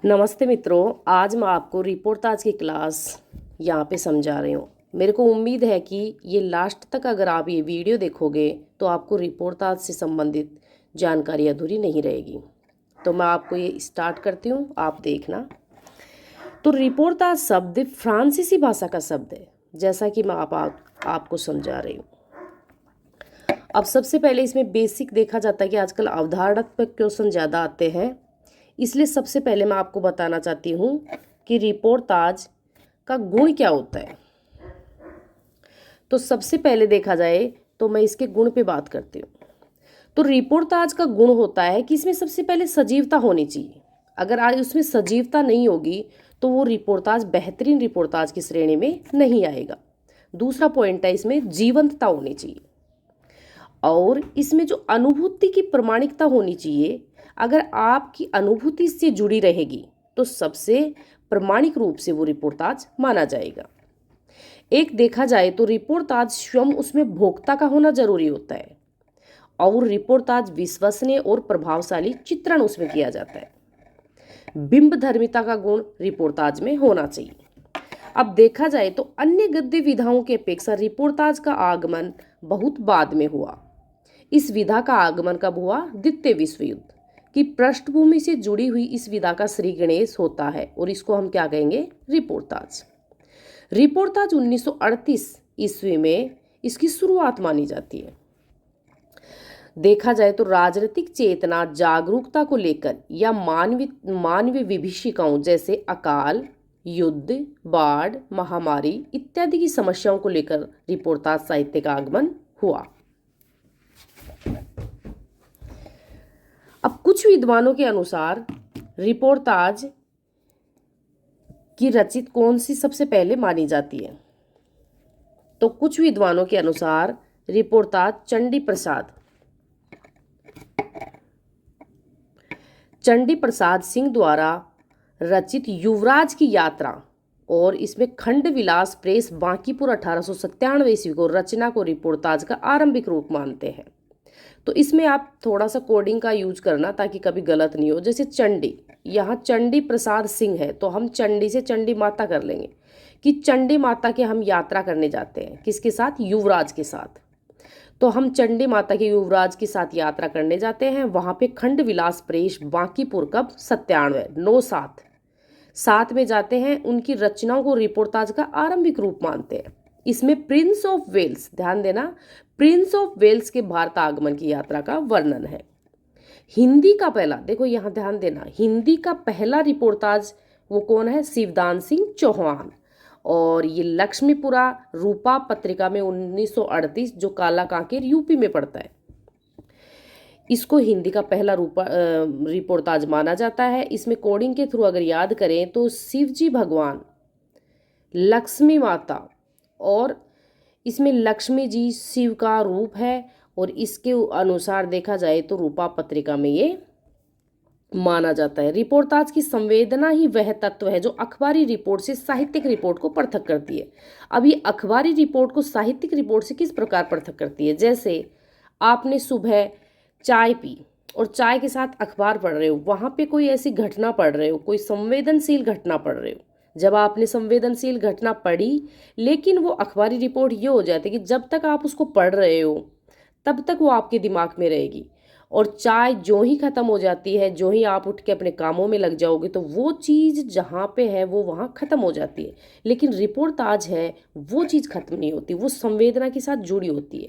नमस्ते मित्रों, आज मैं आपको रिपोर्टाज की क्लास यहाँ पे समझा रही हूँ। मेरे को उम्मीद है कि ये लास्ट तक अगर आप ये वीडियो देखोगे तो आपको रिपोर्टाज से संबंधित जानकारी अधूरी नहीं रहेगी। तो मैं आपको ये स्टार्ट करती हूँ, आप देखना। तो रिपोर्टाज शब्द फ्रांसीसी भाषा का शब्द है, जैसा कि मैं आपको समझा रही हूँ। अब सबसे पहले इसमें बेसिक देखा जाता है कि आजकल अवधारणात्मक क्वेश्चन ज़्यादा आते हैं, इसलिए सबसे पहले मैं आपको बताना चाहती हूँ कि रिपोर्टाज का गुण क्या होता है। तो सबसे पहले देखा जाए तो मैं इसके गुण पे बात करती हूँ। तो रिपोर्टाज का गुण होता है कि इसमें सबसे पहले सजीवता होनी चाहिए। अगर आज उसमें सजीवता नहीं होगी तो वो रिपोर्टाज बेहतरीन रिपोर्टाज की श्रेणी में नहीं आएगा। दूसरा पॉइंट है, इसमें जीवंतता होनी चाहिए और इसमें जो अनुभूति की प्रामाणिकता होनी चाहिए। अगर आपकी अनुभूति से जुड़ी रहेगी तो सबसे प्रामाणिक रूप से वो रिपोर्टाज माना जाएगा। एक देखा जाए तो रिपोर्टाज स्वयं उसमें भोक्ता का होना जरूरी होता है और रिपोर्टाज विश्वसनीय और प्रभावशाली चित्रण उसमें किया जाता है। बिंब धर्मिता का गुण रिपोर्टाज में होना चाहिए। अब देखा जाए तो अन्य गद्य विधाओं की अपेक्षा रिपोर्टाज का आगमन बहुत बाद में हुआ। इस विधा का आगमन कब हुआ? द्वितीय विश्व युद्ध की पृष्ठभूमि से जुड़ी हुई इस विधा का श्री गणेश होता है और इसको हम क्या कहेंगे? रिपोर्टाज। रिपोर्टाज 1938 ईस्वी में इसकी शुरुआत मानी जाती है। देखा जाए तो राजनीतिक चेतना जागरूकता को लेकर या मानवीय विभीषिकाओं जैसे अकाल, युद्ध, बाढ़, महामारी इत्यादि की समस्याओं को लेकर रिपोर्टाज साहित्य का आगमन हुआ। अब कुछ विद्वानों के अनुसार रिपोर्टाज की रचित कौन सी सबसे पहले मानी जाती है? तो कुछ विद्वानों के अनुसार रिपोर्टाज चंडी प्रसाद सिंह द्वारा रचित युवराज की यात्रा और इसमें खंड विलास प्रेस बांकीपुर 1897 ईस्वी को रचना को रिपोर्टाज का आरंभिक रूप मानते हैं। तो इसमें आप थोड़ा सा कोडिंग का यूज करना ताकि कभी गलत नहीं हो। जैसे चंडी, यहाँ चंडी प्रसाद सिंह है तो हम चंडी से चंडी माता कर लेंगे कि चंडी माता के हम यात्रा करने जाते हैं। किसके साथ? युवराज के साथ। तो हम चंडी माता के युवराज के साथ यात्रा करने जाते हैं। वहाँ पे खंड विलास प्रेस बांकीपुर कब? 97 में जाते हैं। उनकी रचनाओं को रिपोर्टाज का आरंभिक रूप मानते हैं। इसमें प्रिंस ऑफ वेल्स, ध्यान देना, प्रिंस ऑफ वेल्स के भारत आगमन की यात्रा का वर्णन है। हिंदी का पहला, देखो यहाँ ध्यान देना, हिंदी का पहला रिपोर्टाज वो कौन है? शिवदान सिंह चौहान। और ये लक्ष्मीपुरा रूपा पत्रिका में 1938 जो काला कांकेर यूपी में पड़ता है, इसको हिंदी का पहला रिपोर्टाज माना जाता है। इसमें कोडिंग के थ्रू अगर याद करें तो शिवजी भगवान, लक्ष्मी माता, और इसमें लक्ष्मी जी शिव का रूप है और इसके अनुसार देखा जाए तो रूपा पत्रिका में ये माना जाता है। रिपोर्टाज की संवेदना ही वह तत्व है जो अखबारी रिपोर्ट से साहित्यिक रिपोर्ट को पृथक करती है। अब ये अखबारी रिपोर्ट को साहित्यिक रिपोर्ट से किस प्रकार पृथक करती है? जैसे आपने सुबह चाय पी और चाय के साथ अखबार पढ़ रहे हो, वहाँ पे कोई ऐसी घटना पढ़ रहे हो, कोई संवेदनशील घटना पढ़ रहे हो। जब आपने संवेदनशील घटना पढ़ी, लेकिन वो अखबारी रिपोर्ट ये हो जाती है कि जब तक आप उसको पढ़ रहे हो तब तक वो आपके दिमाग में रहेगी और चाय जो ही ख़त्म हो जाती है, जो ही आप उठ के अपने कामों में लग जाओगे तो वो चीज़ जहाँ पे है वो वहाँ ख़त्म हो जाती है। लेकिन रिपोर्टाज है वो चीज़ ख़त्म नहीं होती, वो संवेदना के साथ जुड़ी होती है।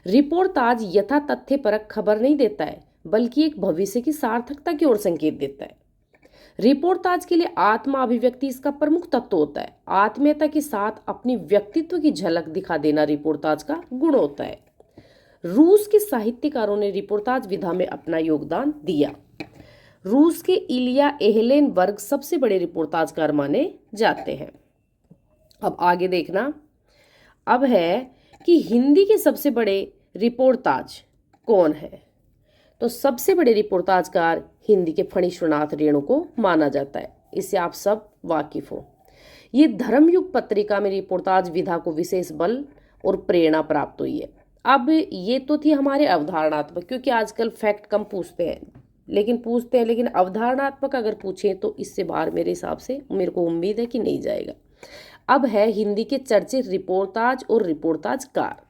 रिपोर्टाज यथा तथ्य परक खबर नहीं देता है बल्कि एक भविष्य की सार्थकता की ओर संकेत देता है। रिपोर्टाज के लिए आत्मा अभिव्यक्ति इसका प्रमुख तत्व होता है। आत्मीयता के साथ अपनी व्यक्तित्व की झलक दिखा देना रिपोर्टाज का गुण होता है। रूस के साहित्यकारों ने रिपोर्टाज विधा में अपना योगदान दिया। रूस के इलिया एहलेनबर्ग सबसे बड़े रिपोर्टाजकार माने जाते हैं। अब आगे देखना, अब है कि हिंदी के सबसे बड़े रिपोर्टाज कौन है? तो सबसे बड़े रिपोर्टाजकार हिंदी के फणीश्वरनाथ रेणु को माना जाता है। इससे आप सब वाकिफ हो। ये धर्मयुग पत्रिका में रिपोर्टाज विधा को विशेष बल और प्रेरणा प्राप्त हुई है। अब ये तो थी हमारे अवधारणात्मक, क्योंकि आजकल फैक्ट कम पूछते हैं, लेकिन पूछते हैं, लेकिन अवधारणात्मक अगर पूछें तो इससे बाहर मेरे हिसाब से मेरे को उम्मीद है कि नहीं जाएगा। अब है हिंदी के चर्चित रिपोर्टाज और रिपोर्टाजकार।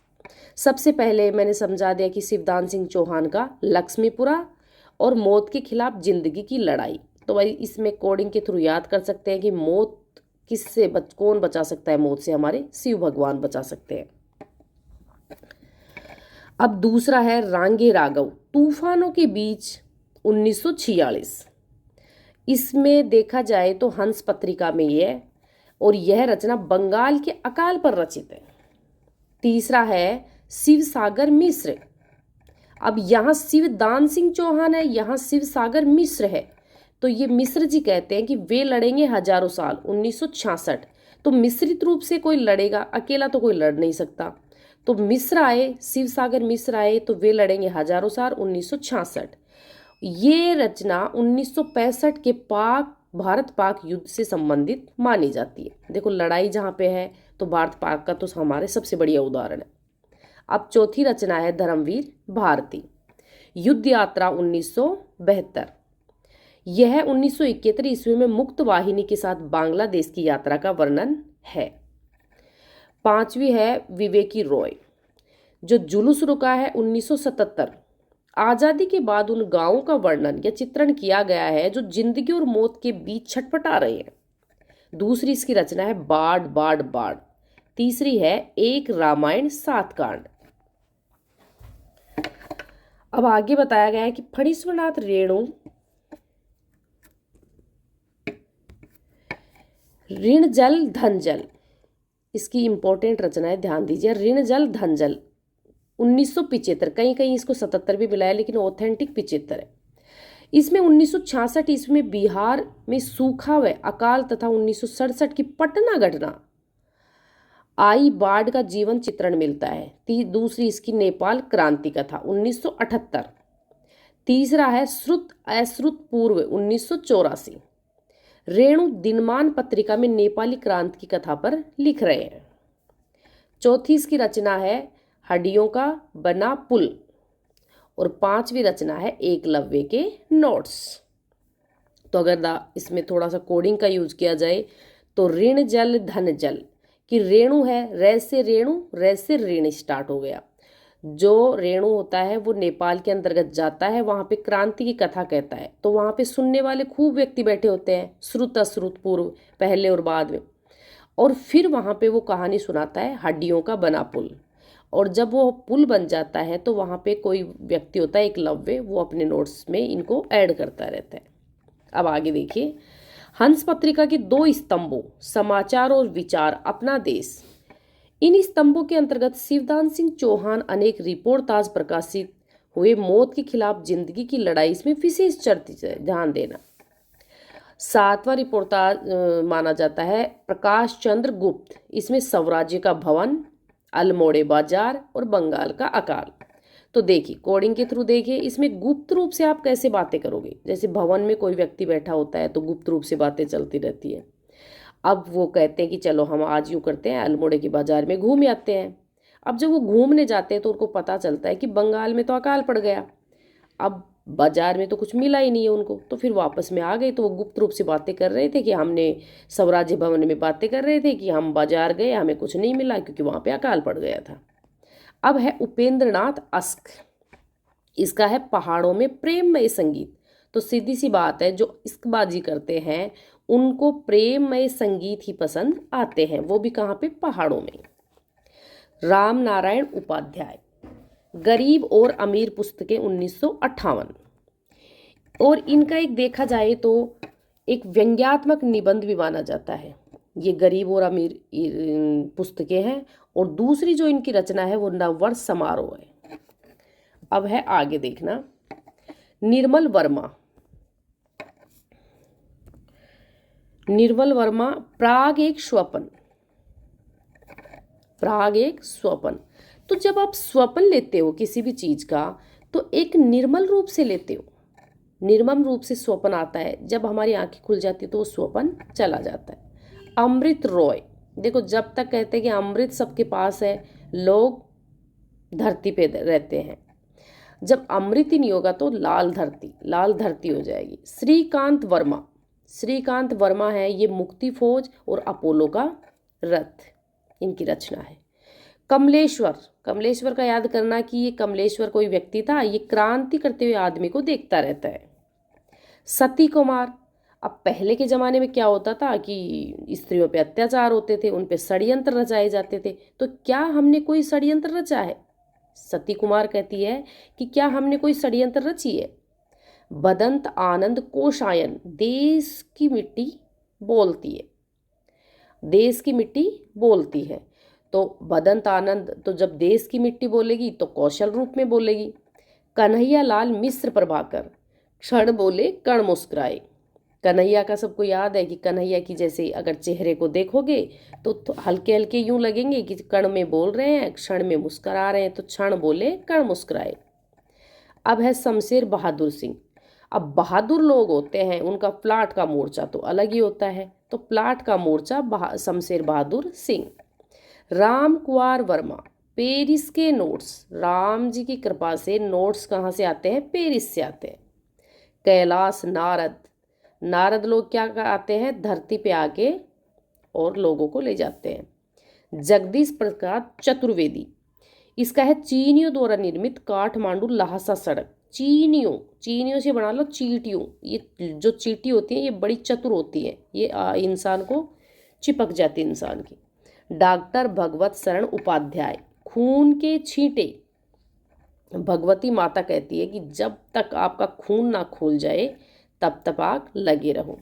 सबसे पहले मैंने समझा दिया कि शिवदान सिंह चौहान का लक्ष्मीपुरा और मौत के खिलाफ जिंदगी की लड़ाई। तो भाई इसमें कोडिंग के थ्रू याद कर सकते हैं कि मौत किससे कौन बचा सकता है मौत से, हमारे शिव भगवान बचा सकते हैं। अब दूसरा है रांगे राघव, तूफानों के बीच 1946। इसमें देखा जाए तो हंस पत्रिका में ये है और यह रचना बंगाल के अकाल पर रचित है। तीसरा है शिव सागर मिश्र। अब यहाँ शिवदान सिंह चौहान है, यहाँ शिव सागर मिश्र है, तो ये मिश्र जी कहते हैं कि वे लड़ेंगे हजारों साल 1966। तो मिश्रित रूप से कोई लड़ेगा, अकेला तो कोई लड़ नहीं सकता। तो मिश्र आए, शिव सागर मिश्र आए, तो वे लड़ेंगे हजारों साल 1966। ये रचना 1965 के भारत पाक युद्ध से संबंधित मानी जाती है। देखो लड़ाई जहाँ पे है तो भारत पाक का तो हमारे सबसे बढ़िया उदाहरण है। अब चौथी रचना है धर्मवीर भारती, युद्ध यात्रा 1972। यह 1971 ईस्वी में मुक्त वाहिनी के साथ बांग्लादेश की यात्रा का वर्णन है। पांचवी है विवेकी रॉय, जो जुलूस रुका है 1977। आज़ादी के बाद उन गांवों का वर्णन या चित्रण किया गया है जो जिंदगी और मौत के बीच छटपटा रहे हैं। दूसरी इसकी रचना है बाढ़ बाढ़ बाढ़। तीसरी है एक रामायण 7 कांड। अब आगे बताया गया है कि फणीश्वरनाथ रेणु ऋण जल धन जल, इसकी इंपॉर्टेंट रचना है, ध्यान दीजिए। ऋण जल धन जल 1975, कहीं कहीं इसको 77 भी मिला है लेकिन ऑथेंटिक 75 है। इसमें 1966 ईस्वी में बिहार में सूखा व अकाल तथा 1967 की पटना घटना आई बाढ़ का जीवन चित्रण मिलता है। दूसरी इसकी नेपाल क्रांति कथा 1978। तीसरा है श्रुत अश्रुत पूर्व 1984। रेणु दिनमान पत्रिका में नेपाली क्रांति की कथा पर लिख रहे हैं। चौथी इसकी रचना है हड्डियों का बना पुल और पांचवी रचना है एकलव्य के नोट्स। तो अगर इसमें थोड़ा सा कोडिंग का यूज किया जाए तो ऋण जल धन जल कि रेणु है, रे से रेणु, रे से ऋण स्टार्ट हो गया। जो रेणु होता है वो नेपाल के अंतर्गत जाता है, वहाँ पे क्रांति की कथा कहता है, तो वहाँ पे सुनने वाले खूब व्यक्ति बैठे होते हैं, श्रुत अश्रुत पूर्व, पहले और बाद में। और फिर वहाँ पे वो कहानी सुनाता है हड्डियों का बना पुल। और जब वो पुल बन जाता है तो वहाँ पे कोई व्यक्ति होता है एकलव्य, वो अपने नोट्स में इनको ऐड करता रहता है। अब आगे देखिए, हंस पत्रिका के 2 स्तंभों समाचार और विचार अपना देश, इन स्तंभों के अंतर्गत शिवदान सिंह चौहान अनेक रिपोर्टाज प्रकाशित हुए। मौत के खिलाफ जिंदगी की लड़ाई, इसमें विशेष चर्चा है, ध्यान देना। 7वां रिपोर्टाज माना जाता है प्रकाश चंद्र गुप्त, इसमें स्वराज्य का भवन, अल्मोड़े बाजार और बंगाल का अकाल। तो देखिए कोडिंग के थ्रू देखिए, इसमें गुप्त रूप से आप कैसे बातें करोगे। जैसे भवन में कोई व्यक्ति बैठा होता है तो गुप्त रूप से बातें चलती रहती है। अब वो कहते हैं कि चलो हम आज यूँ करते हैं, अल्मोड़े की बाजार में घूम आते हैं। अब जब वो घूमने जाते हैं तो उनको पता चलता है कि बंगाल में तो अकाल पड़ गया, अब बाजार में तो कुछ मिला ही नहीं है उनको। तो फिर वापस में आ गए, तो वो गुप्त रूप से बातें कर रहे थे कि हमने स्वराज्य भवन में बातें कर रहे थे कि हम बाजार गए, हमें कुछ नहीं मिला क्योंकि वहाँ पे अकाल पड़ गया था। अब है उपेंद्र नाथ अश्क, इसका है पहाड़ों में प्रेममय संगीत। तो सीधी सी बात है, जो इश्कबाजी करते हैं उनको प्रेममय संगीत ही पसंद आते हैं, वो भी कहाँ पे, पहाड़ों में। राम नारायण उपाध्याय, गरीब और अमीर पुस्तकें 1958। और इनका एक देखा जाए तो एक व्यंग्यात्मक निबंध भी माना जाता है। ये गरीब और अमीर पुस्तकें हैं। और दूसरी जो इनकी रचना है वो नववर्ष समारोह है। अब है आगे देखना, निर्मल वर्मा, निर्मल वर्मा प्राग एक स्वप्न, प्राग एक स्वप्न। तो जब आप स्वप्न लेते हो किसी भी चीज का तो एक निर्मल रूप से लेते हो, निर्मम रूप से स्वप्न आता है। जब हमारी आंखें खुल जाती है तो वो स्वप्न चला जाता है। अमृत रॉय, देखो जब तक कहते हैं कि अमृत सबके पास है, लोग धरती पे रहते हैं। जब अमृत ही नहीं होगा तो लाल धरती हो जाएगी। श्रीकांत वर्मा है, ये मुक्ति फौज और अपोलो का रथ इनकी रचना है। कमलेश्वर का याद करना कि ये कमलेश्वर कोई व्यक्ति था, ये क्रांति करते हुए आदमी को देखता रहता है। सती कुमार, अब पहले के ज़माने में क्या होता था कि स्त्रियों पे अत्याचार होते थे, उन पे षड्यंत्र रचाए जाते थे, तो क्या हमने कोई षड्यंत्र रचा है? सती कुमार कहती है कि क्या हमने कोई षड्यंत्र रची है? बदंत आनंद कोशायन, देश की मिट्टी बोलती है, देश की मिट्टी बोलती है। तो बदंत आनंद तो जब देश की मिट्टी बोलेगी तो कौशल रूप में बोलेगी। कन्हैया लाल मिश्र प्रभाकर, क्षण बोले कण मुस्कुराए। कन्हैया का सबको याद है कि कन्हैया की जैसे अगर चेहरे को देखोगे तो हल्के हल्के यूं लगेंगे कि कण में बोल रहे हैं, क्षण में मुस्कुरा रहे हैं, तो क्षण बोले कण मुस्कुराए। अब है शमशेर बहादुर सिंह। अब बहादुर लोग होते हैं, उनका प्लाट का मोर्चा तो अलग ही होता है, तो प्लाट का मोर्चा शमशेर बहादुर सिंह। राम कुमार वर्मा, पेरिस के नोट्स, राम जी की कृपा से नोट्स कहाँ से आते हैं? पेरिस से आते हैं। कैलाश नारद लोग क्या आते हैं? धरती पे आके और लोगों को ले जाते हैं। जगदीश प्रसाद चतुर्वेदी, इसका है चीनियों द्वारा निर्मित काठमांडू लहासा सड़क। चीनियों से बना लो चींटियों, ये जो चींटी होती है ये बड़ी चतुर होती है, ये इंसान को चिपक जाती है इंसान की। डॉक्टर भगवत शरण उपाध्याय, खून के छींटे। भगवती माता कहती है कि जब तक आपका खून ना खोल जाए तब तक आप लगे रहो।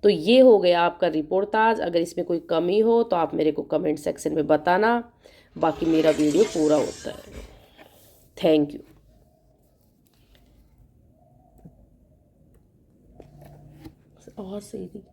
तो ये हो गया आपका रिपोर्टाज। अगर इसमें कोई कमी हो तो आप मेरे को कमेंट सेक्शन में बताना, बाकी मेरा वीडियो पूरा होता है। Thank you. और सही थी।